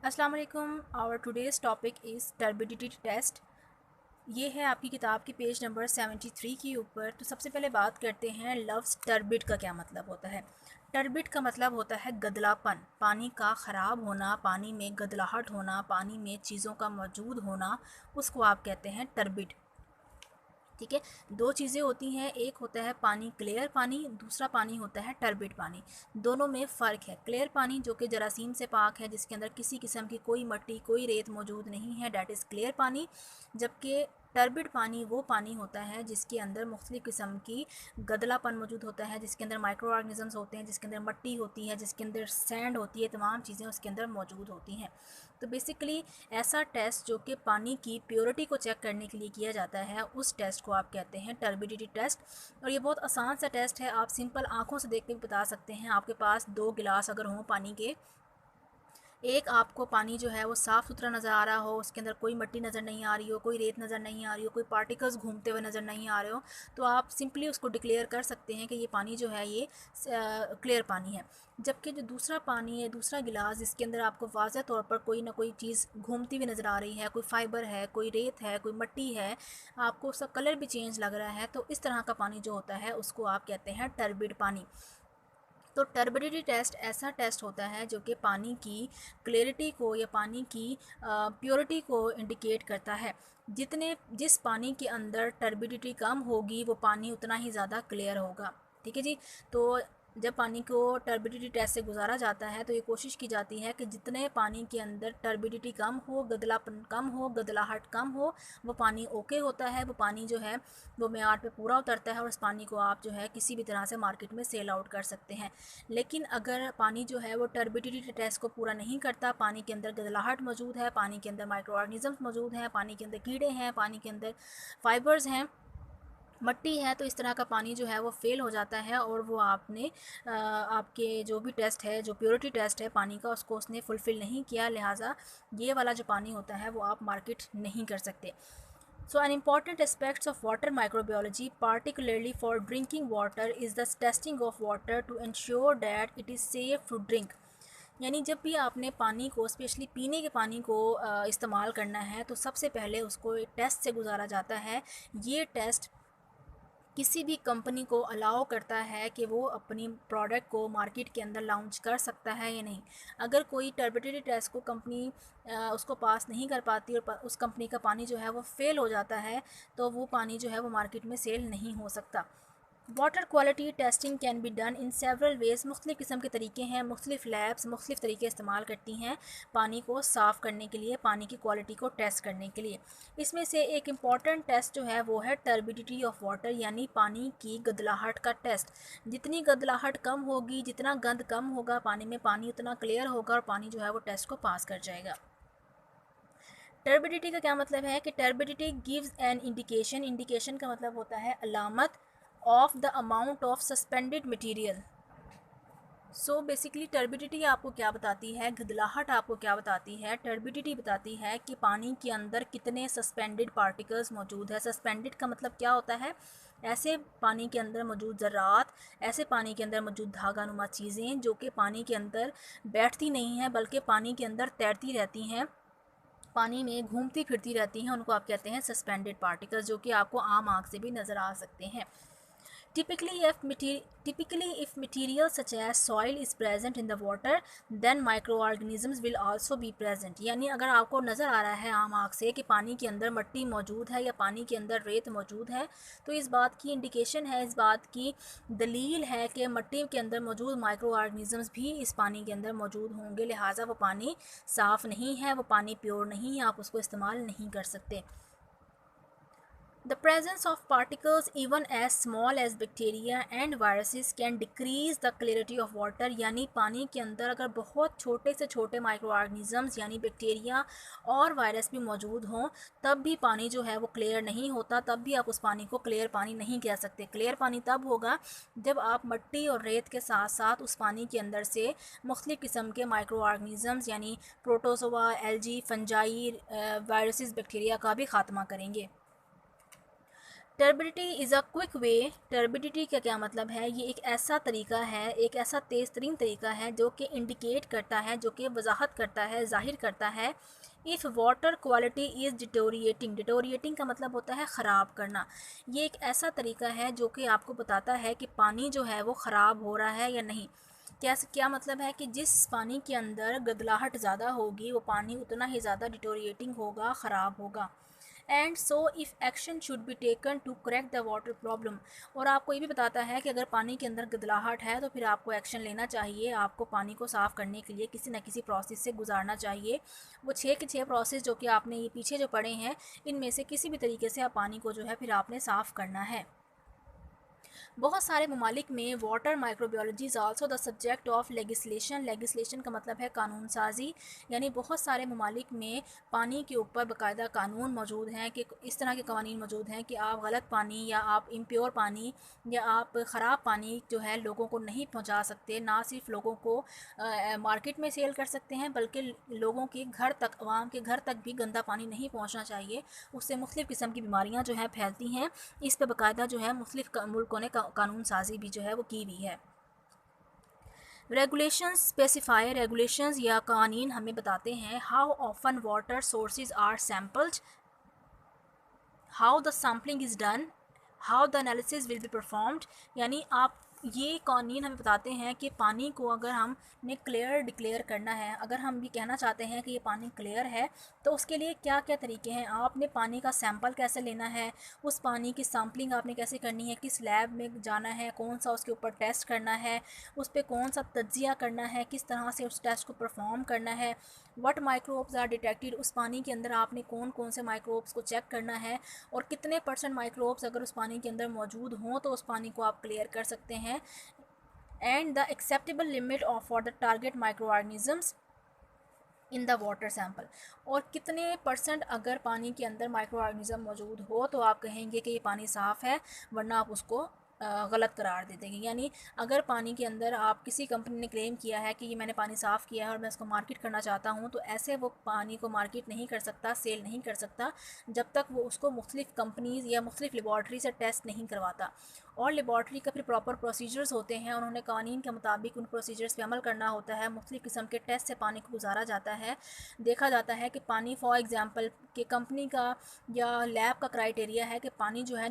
अस्सलाम वालेकुम। Our today's topic is turbidity test. ये है आपकी किताब की पेज नंबर 73 के ऊपर। तो सबसे पहले बात करते हैं लफ्ज़ टर्बिड का क्या मतलब होता है। टर्बिड का मतलब होता है गदलापन, पानी का ख़राब होना, पानी में गदलाहट होना, पानी में चीज़ों का मौजूद होना, उसको आप कहते हैं टर्बिड। ठीक है, दो चीज़ें होती हैं, एक होता है पानी क्लियर पानी, दूसरा पानी होता है टर्बिड पानी। दोनों में फ़र्क है। क्लियर पानी जो कि जरासीम से पाक है, जिसके अंदर किसी किस्म की कोई मट्टी कोई रेत मौजूद नहीं है, डैट इज़ क्लियर पानी। जबकि टर्बिड पानी वो पानी होता है जिसके अंदर मुख्तलिफ़ किस्म की गदलापन मौजूद होता है, जिसके अंदर माइक्रो ऑर्गेनिजम्स होते हैं, जिसके अंदर मट्टी होती है, जिसके अंदर सैंड होती है, तमाम चीज़ें उसके अंदर मौजूद होती हैं। तो बेसिकली ऐसा टेस्ट जो कि पानी की प्योरिटी को चेक करने के लिए किया जाता है, उस टेस्ट को आप कहते हैं टर्बिडिटी टेस्ट। और ये बहुत आसान सा टेस्ट है, आप सिंपल आंखों से देख के बता सकते हैं। आपके पास 2 गिलास अगर हों पानी के, एक आपको पानी जो है वो साफ़ सुथरा नज़र आ रहा हो, उसके अंदर कोई मट्टी नज़र नहीं आ रही हो, कोई रेत नज़र नहीं आ रही हो, कोई पार्टिकल्स घूमते हुए नज़र नहीं आ रहे हो, तो आप सिंपली उसको डिक्लेयर कर सकते हैं कि ये पानी जो है ये क्लियर पानी है। जबकि जो दूसरा पानी है, दूसरा गिलास, जिसके अंदर आपको वाज़ह तौर पर कोई ना कोई चीज़ घूमती हुई नज़र आ रही है, कोई फ़ाइबर है, कोई रेत है, कोई मट्टी है, आपको उसका कलर भी चेंज लग रहा है, तो इस तरह का पानी जो होता है उसको आप कहते हैं टर्बिड पानी। तो टर्बिडिटी टेस्ट ऐसा टेस्ट होता है जो कि पानी की क्लैरिटी को या पानी की प्योरिटी को इंडिकेट करता है। जिस पानी के अंदर टर्बिडिटी कम होगी वो पानी उतना ही ज़्यादा क्लियर होगा। ठीक है जी। तो जब पानी को टर्बिडिटी टेस्ट से गुजारा जाता है तो ये कोशिश की जाती है कि जितने पानी के अंदर टर्बिडिटी कम हो, गदलापन कम हो, गदलाहट कम हो, वो पानी ओके होता है, वो पानी जो है वो मेयार पे पूरा उतरता है और उस पानी को आप जो है किसी भी तरह से मार्केट में सेल आउट कर सकते हैं। लेकिन अगर पानी जो है वो टर्बिडिटी टेस्ट को पूरा नहीं करता, पानी के अंदर गदलाहट मौजूद है, पानी के अंदर माइक्रो ऑर्गेनिजम्स मौजूद हैं, पानी के अंदर कीड़े हैं, पानी के अंदर फाइबर्स हैं, मट्टी है, तो इस तरह का पानी जो है वो फेल हो जाता है और वो आपके जो भी टेस्ट है, जो प्योरिटी टेस्ट है पानी का, उसको उसने फुलफ़िल नहीं किया। लिहाजा ये वाला जो पानी होता है वो आप मार्केट नहीं कर सकते। So an important aspect of water microbiology, particularly for drinking water, is the testing of water to ensure that it is safe to drink। यानी जब भी आपने पानी को, स्पेशली पीने के पानी को इस्तेमाल करना है, तो सबसे पहले उसको एक टेस्ट से गुजारा जाता है। ये टेस्ट किसी भी कंपनी को अलाउ करता है कि वो अपनी प्रोडक्ट को मार्केट के अंदर लॉन्च कर सकता है या नहीं। अगर कोई टर्बिडिटी टेस्ट को कंपनी उसको पास नहीं कर पाती और उस कंपनी का पानी जो है वो फेल हो जाता है, तो वो पानी जो है वो मार्केट में सेल नहीं हो सकता। Water quality testing can be done in several ways. मुख्तलिफ़ किस्म के तरीके हैं, मुख्तलिफ़ लैब्स मुख्तलिफ़ तरीके इस्तेमाल करती हैं पानी को साफ़ करने के लिए, पानी की क्वालिटी को टेस्ट करने के लिए। इसमें से एक इम्पॉर्टेंट टेस्ट जो है वो है टर्बिडिटी ऑफ वाटर, यानी पानी की गदलाहट का टेस्ट। जितनी गदलाहट कम होगी, जितना गंद कम होगा पानी में, पानी उतना क्लियर होगा और पानी जो है वो टेस्ट को पास कर जाएगा। टर्बिडिटी का क्या मतलब है कि turbidity gives an indication. Indication का मतलब होता है अलामत of the amount of suspended material. So basically turbidity आपको क्या बताती है, गदलाहट आपको क्या बताती है। टर्बिडिटी बताती है कि पानी के अंदर कितने सस्पेंडेड पार्टिकल्स मौजूद है। सस्पेंडेड का मतलब क्या होता है, ऐसे पानी के अंदर मौजूद ज़रात, ऐसे पानी के अंदर मौजूद धागा नुमा चीज़ें जो कि पानी के अंदर बैठती नहीं हैं बल्कि पानी के अंदर तैरती रहती हैं, पानी में घूमती फिरती रहती हैं, उनको आप कहते हैं सस्पेंडेड पार्टिकल्स, जो कि आपको आम आँख से भी नज़र आ सकते हैं। Typically, if material such as soil is present in the water, then microorganisms will also be present। यानी अगर आपको नज़र आ रहा है आम आँख से कि पानी के अंदर मट्टी मौजूद है या पानी के अंदर रेत मौजूद है, तो इस बात की इंडिकेशन है, इस बात की दलील है कि मट्टी के अंदर मौजूद माइक्रो ऑर्गेनिजम्स भी इस पानी के अंदर मौजूद होंगे। लिहाजा वो पानी साफ़ नहीं है, वो पानी प्योर नहीं है, आप उसको इस्तेमाल नहीं कर सकते। The presence of particles even as small as bacteria and viruses can decrease the clarity of water। यानी पानी के अंदर अगर बहुत छोटे से छोटे माइक्रो ऑर्गेनिजम्स यानी बैक्टीरिया और वायरस भी मौजूद हों, तब भी पानी जो है वो क्लियर नहीं होता, तब भी आप उस पानी को क्लियर पानी नहीं कह सकते। क्लियर पानी तब होगा जब आप मट्टी और रेत के साथ साथ उस पानी के अंदर से मुख्तलिफ़ किस्म के माइक्रो ऑर्गेनिजम्स यानी protozoa, algae, fungi, viruses, bacteria का भी ख़ात्मा करेंगे। Turbidity is a quick way. Turbidity का क्या मतलब है? ये एक ऐसा तरीका है, एक ऐसा तेज़ तरीन तरीका है जो कि इंडिकेट करता है, जो कि वजाहत करता है, ज़ाहिर करता है if water quality is deteriorating. Deteriorating का मतलब होता है ख़राब करना। ये एक ऐसा तरीका है जो कि आपको बताता है कि पानी जो है वो ख़राब हो रहा है या नहीं। क्या मतलब है कि जिस पानी के अंदर गदलाहट ज़्यादा होगी वो पानी उतना ही ज़्यादा डिटोरिएटिंग होगा, ख़राब होगा। And so if action should be taken to correct the water problem. और आपको ये भी बताता है कि अगर पानी के अंदर गदलाहट है तो फिर आपको एक्शन लेना चाहिए, आपको पानी को साफ़ करने के लिए किसी न किसी प्रोसेस से गुजारना चाहिए। वो 6 के 6 प्रोसेस जो कि आपने ये पीछे जो पढ़े हैं, इनमें से किसी भी तरीके से आप पानी को जो है फिर आपने साफ़ करना है। बहुत सारे ममालिक में water microbiology is also the subject of legislation. Legislation का मतलब है कानून साजी, यानी बहुत सारे ममालिक में पानी के ऊपर बाकायदा कानून मौजूद हैं कि इस तरह के कवानीन मौजूद हैं कि आप गलत पानी या आप इम्प्योर पानी या आप ख़राब पानी जो है लोगों को नहीं पहुँचा सकते। ना सिर्फ लोगों को मार्केट में सेल कर सकते हैं बल्कि लोगों के घर तक, आवाम के घर तक भी गंदा पानी नहीं पहुँचना चाहिए। उससे मुख्तलिफ़ किस्म की बीमारियाँ जो हैं फैलती हैं। इस पर बाकायदा जो है मुख्तलिफ़ मुल्कों ने कानून साजी भी जो है वो की हुई है। रेगुलेशंस स्पेसिफाई, रेगुलेशंस या कानून हमें बताते हैं how often water sources are sampled, how the sampling is done, how the analysis will be performed. यानी आप ये कानून हमें बताते हैं कि पानी को अगर हमने क्लियर डिक्लेयर करना है, अगर हम भी कहना चाहते हैं कि ये पानी क्लियर है तो उसके लिए क्या क्या तरीके हैं। आपने पानी का सैंपल कैसे लेना है, उस पानी की सैम्पलिंग आपने कैसे करनी है, किस लैब में जाना है, कौन सा उसके ऊपर टेस्ट करना है, उस पर कौन सा तज्जिया करना है, किस तरह से उस टेस्ट को परफॉर्म करना है, व्हाट माइक्रोब्स आर डिटेक्टेड, उस पानी के अंदर आपने कौन कौन से माइक्रोब्स को चेक करना है और कितने % माइक्रोब्स अगर उस पानी के अंदर मौजूद हों तो उस पानी को आप क्लियर कर सकते हैं। And the acceptable limit of for the target micro organisms in the water sample, और कितने % अगर पानी के अंदर माइक्रो ऑर्गेनिज़म मौजूद हो तो आप कहेंगे कि ये पानी साफ़ है, वरना आप उसको गलत करार दे देंगे। यानी अगर पानी के अंदर आप किसी कंपनी ने क्लेम किया है कि ये मैंने पानी साफ़ किया है और मैं इसको मार्केट करना चाहता हूँ, तो ऐसे वो पानी को मार्केट नहीं कर सकता, सेल नहीं कर सकता जब तक वो उसको मुख्तलिफ़ कंपनीज़ या मुख्तलिफ़ लेबॉर्ट्री से टेस्ट नहीं करवाता। और लेबॉर्ट्री का फिर प्रॉपर प्रोसीजर्स होते हैं, उन्होंने कानून के मुताबिक उन प्रोसीजर्स पे अमल करना होता है। मुख्तलिफ़ किस्म के टेस्ट से पानी को गुजारा जाता है। देखा जाता है कि पानी फॉर एग्ज़ाम्पल कि कंपनी का या लैब का क्राइटेरिया है कि पानी जो है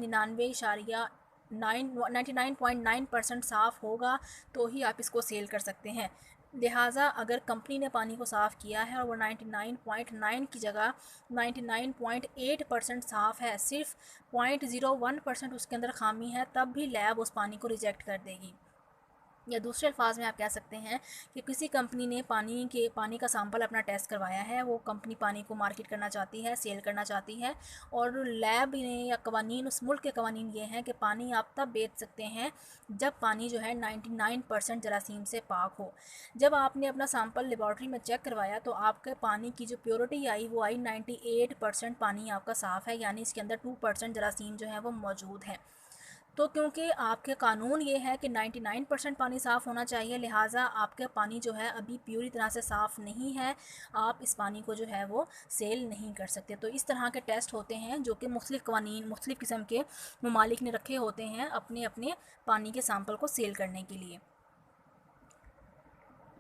99.9% साफ़ होगा तो ही आप इसको सेल कर सकते हैं। लिहाजा अगर कंपनी ने पानी को साफ़ किया है और वो 99.9 की जगह 99.8% साफ़ है, सिर्फ 0.01% उसके अंदर खामी है, तब भी लैब उस पानी को रिजेक्ट कर देगी। या दूसरे अल्फाज में आप कह सकते हैं कि किसी कंपनी ने पानी का सैंपल अपना टेस्ट करवाया है, वो कंपनी पानी को मार्केट करना चाहती है, सेल करना चाहती है, और लैब ने या कवानीन, उस मुल्क के कवानीन ये हैं कि पानी आप तब बेच सकते हैं जब पानी जो है 99% जरासीम से पाक हो। जब आपने अपना सैंपल लेबॉर्ट्री में चेक करवाया तो आपके पानी की जो प्योरिटी आई वो आई 98% पानी आपका साफ़ है, यानी इसके अंदर 2% जरासीम जो है वो मौजूद है। तो क्योंकि आपके कानून ये है कि 99% पानी साफ़ होना चाहिए, लिहाजा आपका पानी जो है अभी पूरी तरह से साफ़ नहीं है, आप इस पानी को जो है वो सेल नहीं कर सकते। तो इस तरह के टेस्ट होते हैं जो कि मुख्तलिफ़ कवानीन, मुख्तलिफ़ किस्म के ममालिक ने रखे होते हैं अपने अपने पानी के सैंपल को सेल करने के लिए।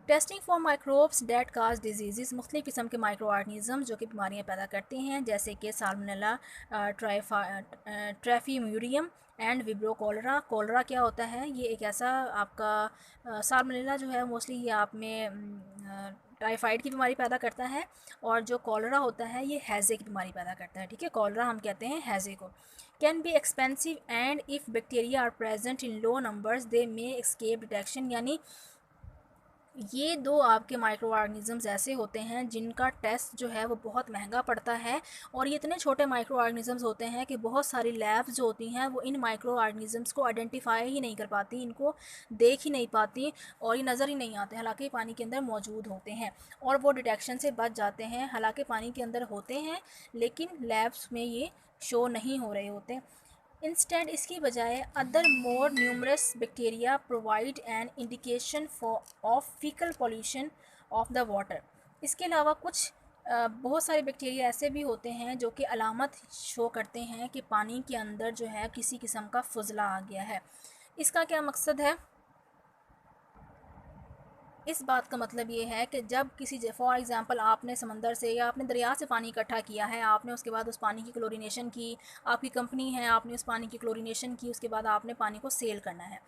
Testing for microbes that cause diseases, मुख्तलिफ़ किस्म के माइक्रो ऑर्गेनिज़म जो कि बीमारियाँ पैदा करते हैं, जैसे कि salmonella, typhimurium and vibrio cholera. Cholera क्या होता है? ये एक ऐसा आपका साल्मोनेला जो है मोस्टली ये आप में टाइफाइड की बीमारी पैदा करता है, और जो कोलरा होता है ये हैज़े की बीमारी पैदा करता है। ठीक है, कोलरा हम कहते हैं हैज़े को। Can be expensive and if bacteria are present in low numbers they may escape detection. यानी ये दो आपके माइक्रो ऑर्गेनिज़म्स ऐसे होते हैं जिनका टेस्ट जो है वो बहुत महंगा पड़ता है, और ये इतने छोटे माइक्रो ऑर्गेनिज़म्स होते हैं कि बहुत सारी लैब्स जो होती हैं वो इन माइक्रो ऑर्गेनिज़म्स को आइडेंटिफाई ही नहीं कर पाती, इनको देख ही नहीं पाती और ये नज़र ही नहीं आते, हालांकि पानी के अंदर मौजूद होते हैं, और वो डिटेक्शन से बच जाते हैं। हालांकि पानी के अंदर होते हैं लेकिन लैब्स में ये शो नहीं हो रहे होते। इंस्टेंट इसकी बजाय other more numerous bacteria provide an indication for of faecal pollution of the water. इसके अलावा कुछ बहुत सारे बैक्टीरिया ऐसे भी होते हैं जो कि अलामत शो करते हैं कि पानी के अंदर जो है किसी किस्म का फुजला आ गया है। इसका क्या मकसद है? इस बात का मतलब ये है कि जब किसी फॉर एग्ज़ाम्पल आपने समंदर से या आपने दरिया से पानी इकट्ठा किया है, आपने उसके बाद उस पानी की क्लोरीनेशन की, आपकी कंपनी है, आपने उस पानी की क्लोरीनेशन की, उसके बाद आपने पानी को सेल करना है।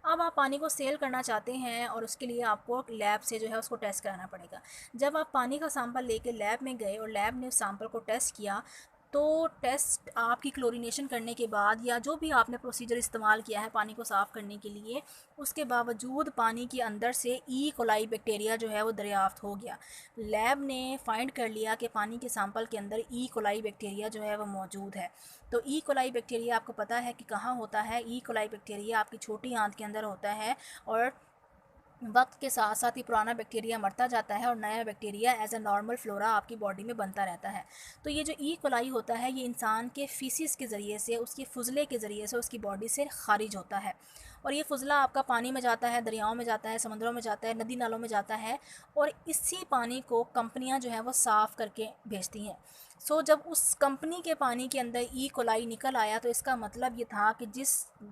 अब आप पानी को सेल करना चाहते हैं और उसके लिए आपको लैब से जो है उसको टेस्ट कराना पड़ेगा। जब आप पानी का सैंपल लेके लैब में गए और लैब ने उस सैंपल को टेस्ट किया, तो टेस्ट आपकी क्लोरीनेशन करने के बाद या जो भी आपने प्रोसीजर इस्तेमाल किया है पानी को साफ़ करने के लिए, उसके बावजूद पानी के अंदर से ई कोलाई बैक्टीरिया जो है वो दरियाफ्त हो गया। लैब ने फाइंड कर लिया कि पानी के सैंपल के अंदर ई कोलाई बैक्टीरिया जो है वो मौजूद है। तो ई कोलाई बैक्टीरिया आपको पता है कि कहाँ होता है? ई कोलाई बैक्टीरिया आपकी छोटी आंत के अंदर होता है और वक्त के साथ साथ ही पुराना बैक्टीरिया मरता जाता है और नया bacteria as a normal flora आपकी बॉडी में बनता रहता है। तो ये जो ई कोलाई होता है ये इंसान के फीसिस के ज़रिए से, उसके फुजले के ज़रिए से उसकी बॉडी से खारिज होता है और ये फुजला आपका पानी में जाता है, दरियाओं में जाता है, समुद्रों में जाता है, नदी नालों में जाता है और इसी पानी को कंपनियां जो है वो साफ़ करके भेजती हैं। जब उस कंपनी के पानी के अंदर ई कोलाई निकल आया तो इसका मतलब ये था कि जिस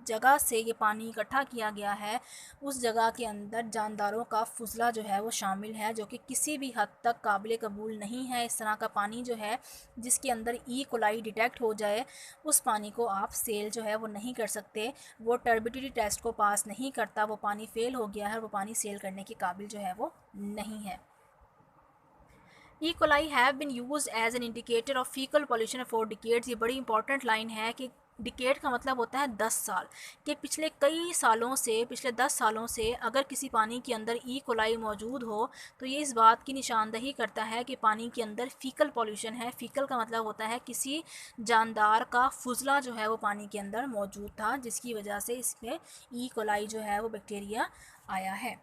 जगह से ये पानी इकट्ठा किया गया है उस जगह के अंदर जानदारों का फुजला जो है वो शामिल है, जो कि किसी भी हद तक काबिल कबूल नहीं है। इस तरह का पानी जो है जिसके अंदर ई कोलाई डिटेक्ट हो जाए, उस पानी को आप सेल जो है वो नहीं कर सकते। वो टर्बिडिटी टेस्ट को पास नहीं करता, वो पानी फेल हो गया है, वो पानी सेल करने के काबिल जो है वो नहीं है। E coli have been use as an indicator of faecal pollution for decades. ये बड़ी इंपॉर्टेंट लाइन है कि डिकेड का मतलब होता है 10 साल, कि पिछले कई सालों से, पिछले 10 सालों से अगर किसी पानी के अंदर ई कोलाई मौजूद हो तो ये इस बात की निशानदही करता है कि पानी के अंदर फीकल पॉल्यूशन है। फीकल का मतलब होता है किसी जानदार का फुजला जो है वो पानी के अंदर मौजूद था, जिसकी वजह से इसमें ई कोलाई जो है वो बैक्टीरिया आया है।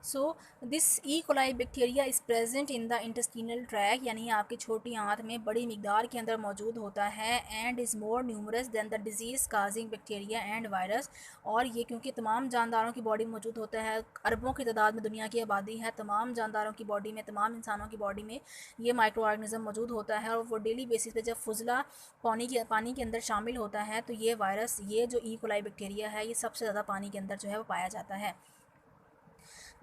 So this E coli bacteria is present in the intestinal track, यानी आपकी छोटी आंत में बड़ी मिकदार के अंदर मौजूद होता है। And is more numerous than the disease causing bacteria and virus. और ये क्योंकि तमाम जानदारों की बॉडी में मौजूद होता है, अरबों की तादाद में दुनिया की आबादी है, तमाम जानदारों की बॉडी में, तमाम इंसानों की बॉडी में ये माइक्रो ऑर्गेनिज्म मौजूद होता है और वो डेली बेसिस पे जब फुजला पानी के अंदर शामिल होता है तो ये वायरस, ये जो ई कोलाई बैक्टीरिया है, ये सबसे ज़्यादा पानी के अंदर जो है वो पाया जाता है।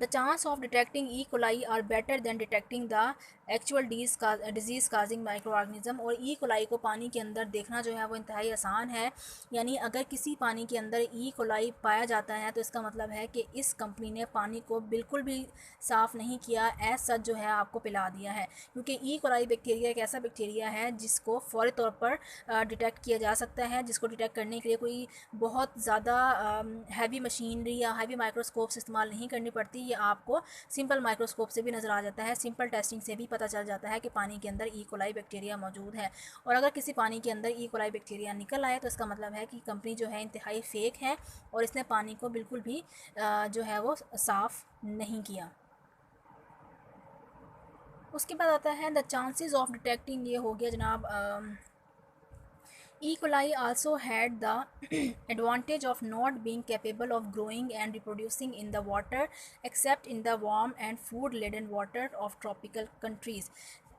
The chance of detecting E. coli are better than detecting the actual disease causing microorganism. और ई कोलाई को पानी के अंदर देखना जो है वो इंतहाई आसान है। यानी अगर किसी पानी के अंदर ई कोलाई पाया जाता है तो इसका मतलब है कि इस कंपनी ने पानी को बिल्कुल भी साफ़ नहीं किया, एज सच जो है आपको पिला दिया है। क्योंकि ई कोलाई बैक्टीरिया एक ऐसा बैक्टीरिया है जिसको फ़ौरी तौर पर डिटेक्ट किया जा सकता है, जिसको डिटेक्ट करने के लिए कोई बहुत ज़्यादा हैवी मशीनरी या हैवी माइक्रोस्कोप से इस्तेमाल नहीं करनी पड़ती। ये आपको सिंपल माइक्रोस्कोप से भी नज़र आ जाता है, सिंपल टेस्टिंग से भी पता चल जाता है कि पानी के अंदर ई कोलाई बैक्टीरिया मौजूद है। और अगर किसी पानी के अंदर ई कोलाई बैक्टीरिया निकल आए तो इसका मतलब है कि कंपनी जो है इंतहाई फेक है और इसने पानी को बिल्कुल भी जो है वो साफ़ नहीं किया। उसके बाद आता है द चांसेस ऑफ डिटेक्टिंग, ये हो गया जनाब। E. coli also had the advantage of not being capable of growing and reproducing in the water except in the warm and food laden water of tropical countries।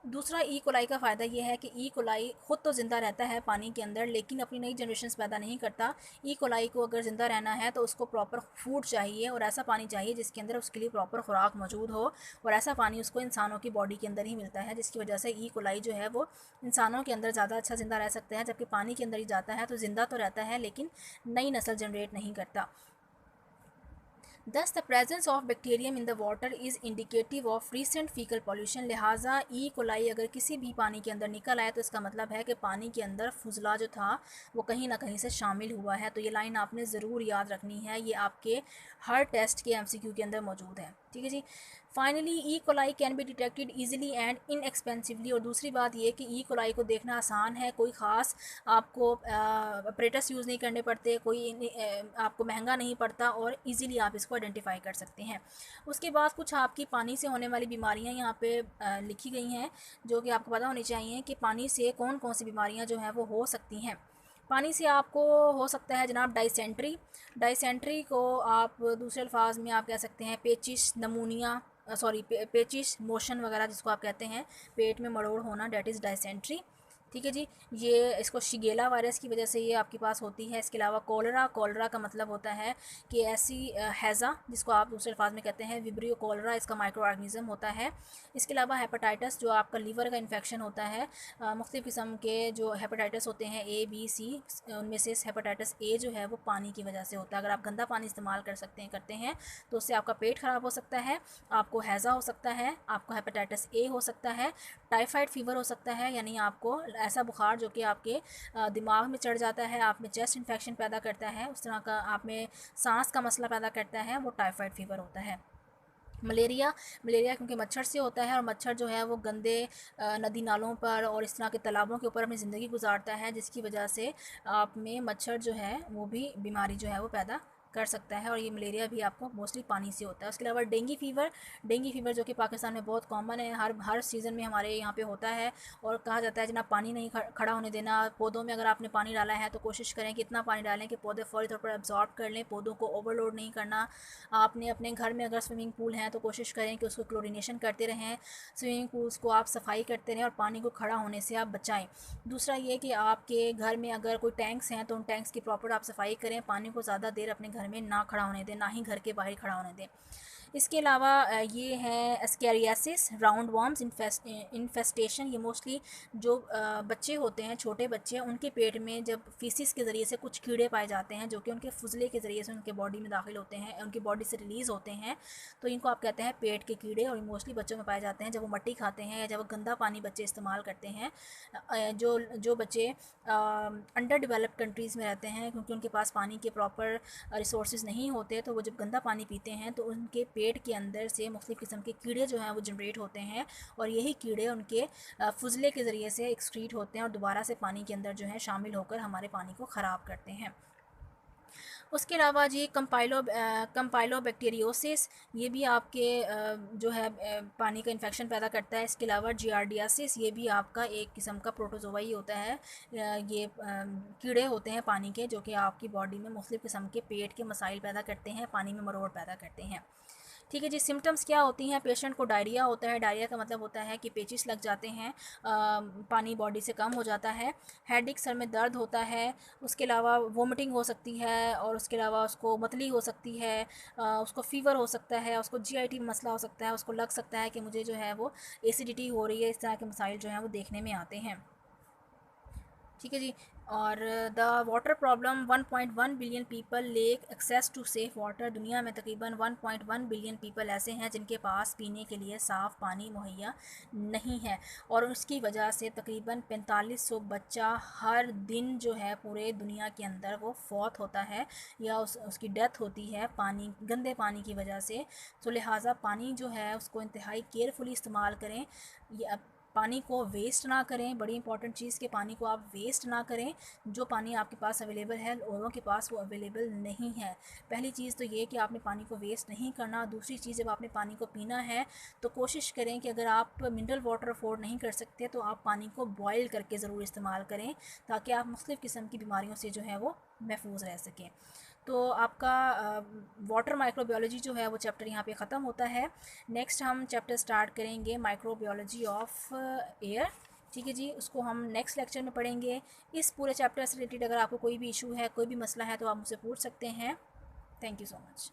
दूसरा E coli का फ़ायदा यह है कि ई कोलाई ख़ुद तो ज़िंदा रहता है पानी के अंदर, लेकिन अपनी नई जनरेशन पैदा नहीं करता। ई कोलाई को अगर ज़िंदा रहना है तो उसको प्रॉपर फूड चाहिए और ऐसा पानी चाहिए जिसके अंदर उसके लिए प्रॉपर खुराक मौजूद हो, और ऐसा पानी उसको इंसानों की बॉडी के अंदर ही मिलता है, जिसकी वजह से ई कोलाई जो है वो इंसानों के अंदर ज़्यादा अच्छा ज़िंदा रह सकते हैं। जबकि पानी के अंदर ही जाता है तो ज़िंदा तो रहता है लेकिन नई नस्ल जनरेट नहीं करता। Thus, the presence of bacterium in the water is indicative of recent fecal pollution। लिहाजा ई कोलाई अगर किसी भी पानी के अंदर निकल आए तो इसका मतलब है कि पानी के अंदर फुजला जो था वो कहीं ना कहीं से शामिल हुआ है। तो ये लाइन आपने ज़रूर याद रखनी है, ये आपके हर टेस्ट के MCQ के अंदर मौजूद है। ठीक है जी। Finally E coli can be detected easily and inexpensively. और दूसरी बात ये कि ई कोलाई को देखना आसान है, कोई ख़ास आपको अपरेटस यूज़ नहीं करने पड़ते, कोई आपको महंगा नहीं पड़ता और इजीली आप इसको आइडेंटिफाई कर सकते हैं। उसके बाद कुछ आपकी पानी से होने वाली बीमारियां यहाँ पे लिखी गई हैं जो कि आपको पता होनी चाहिए कि पानी से कौन कौन सी बीमारियाँ जो हैं वो हो सकती हैं। पानी से आपको हो सकता है जनाब डाइसेंट्री। डाइसेंट्री को आप दूसरे अल्फाज में आप कह सकते हैं पेचिश, नमूनिया, सॉरी पेचिश मोशन वगैरह जिसको आप कहते हैं, पेट में मरोड़ होना, डेट इज़ डायसेंट्री। ठीक है जी, ये इसको शिगेला वायरस की वजह से ये आपके पास होती है। इसके अलावा कॉलरा, कॉलरा का मतलब होता है कि ऐसी हैज़ा जिसको आप दूसरे अल्फाज में कहते हैं विब्रियो कॉलरा, इसका माइक्रो ऑर्गेनिज्म होता है। इसके अलावा हेपेटाइटिस जो आपका लीवर का इन्फेक्शन होता है, मुख्तलिफ़ किस्म के जो हेपेटाइटिस होते हैं ए बी सी, उनमें से हेपेटाइटिस ए जो है वो पानी की वजह से होता है। अगर आप गंदा पानी इस्तेमाल करते हैं तो उससे आपका पेट ख़राब हो सकता है, आपको हैज़ा हो सकता है, आपको हेपेटाइटिस ए हो सकता है, टाइफाइड फीवर हो सकता है, यानी आपको ऐसा बुखार जो कि आपके दिमाग में चढ़ जाता है, आप में चेस्ट इन्फेक्शन पैदा करता है, उस तरह का आप में सांस का मसला पैदा करता है, वो टाइफाइड फीवर होता है। मलेरिया, मलेरिया क्योंकि मच्छर से होता है, और मच्छर जो है वो गंदे नदी नालों पर और इस तरह के तालाबों के ऊपर अपनी ज़िंदगी गुजारता है, जिसकी वजह से आप में मच्छर जो है वो भी बीमारी जो है वो पैदा कर सकता है, और ये मलेरिया भी आपको मोस्टली पानी से होता है। उसके अलावा डेंगू फीवर, डेंगू फीवर जो कि पाकिस्तान में बहुत कॉमन है, हर सीज़न में हमारे यहाँ पे होता है, और कहा जाता है जनाब पानी नहीं खड़ा होने देना। पौधों में अगर आपने पानी डाला है तो कोशिश करें कि इतना पानी डालें कि पौधे फौरी तौर पर एब्जॉर्ब कर लें, पौधों को ओवरलोड नहीं करना। आपने अपने घर में अगर स्विमिंग पूल है तो कोशिश करें कि उसको क्लोरीनेशन करते रहें, स्विमिंग पूल्स को आप सफाई करते रहें और पानी को खड़ा होने से आप बचाएं। दूसरा ये कि आपके घर में अगर कोई टैंक्स हैं तो उन टैंक्स की प्रॉपर आप सफाई करें, पानी को ज़्यादा देर अपने घर में ना खड़ा होने दें, ना ही घर के बाहर खड़ा होने दें। इसके अलावा ये है एस्केरियासिस, राउंड वर्म्स इन्फेस्टेशन। ये मोस्टली जो बच्चे होते हैं, छोटे बच्चे, उनके पेट में जब फीसिस के ज़रिए से कुछ कीड़े पाए जाते हैं जो कि उनके फुजले के ज़रिए से उनके बॉडी में दाखिल होते हैं, उनकी बॉडी से रिलीज़ होते हैं, तो इनको आप कहते हैं पेट के कीड़े, और मोस्टली बच्चों में पाए जाते हैं जब वो मट्टी खाते हैं या जब वो गंदा पानी बच्चे इस्तेमाल करते हैं। जो बच्चे अंडर डेवलप्ड कंट्रीज़ में रहते हैं, क्योंकि उनके पास पानी के प्रॉपर रिसोर्सेज नहीं होते, तो वो जब गंदा पानी पीते हैं तो उनके पेट के अंदर से मुख्तलिफ़ किस्म के कीड़े जो हैं वो जनरेट होते हैं, और यही कीड़े उनके फुजले के ज़रिए से एक्सक्रीट होते हैं और दोबारा से पानी के अंदर जो है शामिल होकर हमारे पानी को ख़राब करते हैं। उसके अलावा जी कंपाइलोबैक्टीरियोसिस, ये भी आपके जो है पानी का इन्फेक्शन पैदा करता है। इसके अलावा जियार्डियासिस, ये भी आपका एक किस्म का प्रोटोजोआ ही होता है। ये कीड़े होते हैं पानी के जो कि आपकी बॉडी में मुख्तलिफ़ किस्म के पेट के मसाइल पैदा करते हैं, पानी में मरोड़ पैदा करते हैं। ठीक है जी, सिम्टम्स क्या होती हैं? पेशेंट को डायरिया होता है, डायरिया का मतलब होता है कि पेचिस लग जाते हैं, पानी बॉडी से कम हो जाता है। हेडेक, सर में दर्द होता है। उसके अलावा वोमिटिंग हो सकती है, और उसके अलावा उसको मतली हो सकती है, उसको फ़ीवर हो सकता है, उसको जीआईटी मसला हो सकता है, उसको लग सकता है कि मुझे जो है वो एसिडिटी हो रही है। इस तरह के मसाइल जो हैं वो देखने में आते हैं। ठीक है जी, और the water problem, 1.1 billion people lack access to safe water. दुनिया में तकरीबन 1.1 बिलियन पीपल ऐसे हैं जिनके पास पीने के लिए साफ़ पानी मुहैया नहीं है, और उसकी वजह से तकरीबन 4500 बच्चा हर दिन जो है पूरे दुनिया के अंदर वो फौत होता है, या उसकी डेथ होती है पानी, गंदे पानी की वजह से। तो लिहाजा पानी जो है उसको इंतहाई केयरफुली इस्तेमाल करें, ये पानी को वेस्ट ना करें। बड़ी इंपॉर्टेंट चीज़ कि पानी को आप वेस्ट ना करें। जो पानी आपके पास अवेलेबल है औरों के पास वो अवेलेबल नहीं है। पहली चीज़ तो ये कि आपने पानी को वेस्ट नहीं करना। दूसरी चीज़, जब आपने पानी को पीना है तो कोशिश करें कि अगर आप मिनरल वाटर अफोर्ड नहीं कर सकते तो आप पानी को बॉयल करके ज़रूर इस्तेमाल करें, ताकि आप मुख्तलिफ़ किस्म की बीमारियों से जो है वो महफूज रह सकें। तो आपका वाटर माइक्रोबायोलॉजी जो है वो चैप्टर यहाँ पे ख़त्म होता है। नेक्स्ट हम चैप्टर स्टार्ट करेंगे माइक्रोबायोलॉजी ऑफ एयर। ठीक है जी, उसको हम नेक्स्ट लेक्चर में पढ़ेंगे। इस पूरे चैप्टर से रिलेटेड अगर आपको कोई भी इशू है, कोई भी मसला है, तो आप मुझसे पूछ सकते हैं। Thank you so much.